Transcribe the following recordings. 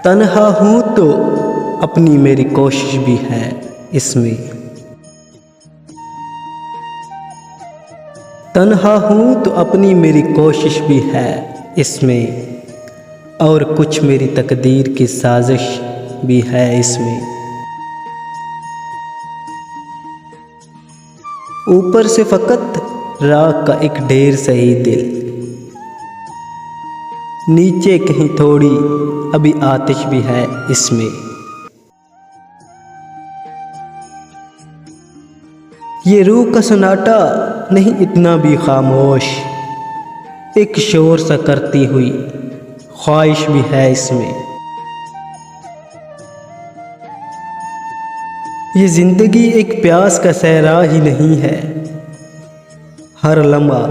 तन्हा हूँ तो अपनी मेरी कोशिश भी है इसमें। तन्हा हूँ तो अपनी मेरी कोशिश भी है इसमें, और कुछ मेरी तकदीर की साजिश भी है इसमें। ऊपर से फ़कत राख का एक ढेर सही दिल, नीचे कहीं थोड़ी अभी आतिश भी है इसमें। ये रूह का सन्नाटा नहीं इतना भी खामोश, एक शोर सा करती हुई ख्वाहिश भी है इसमें। ये ज़िंदगी एक प्यास का सहरा ही नहीं है, हर लम्हा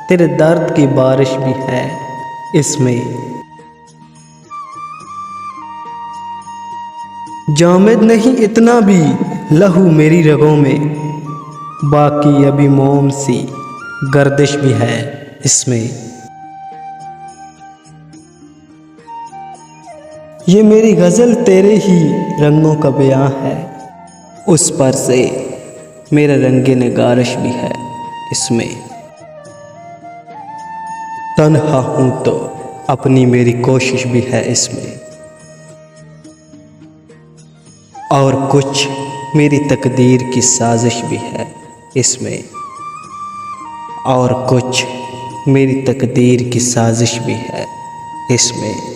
तेरे दर्द की बारिश भी है इसमें। जामिद नहीं इतना भी लहू मेरी रगों में, बाकी अभी मोम सी गर्दिश भी है इसमें। ये मेरी गज़ल तेरे ही रंगों का बयां है, उस पर से मेरा रंगे निगारिश भी है इसमें। तन्हा हूँ तो अपनी मेरी कोशिश भी है इसमें, और कुछ मेरी तकदीर की साजिश भी है इसमें, और कुछ मेरी तकदीर की साजिश भी है इसमें।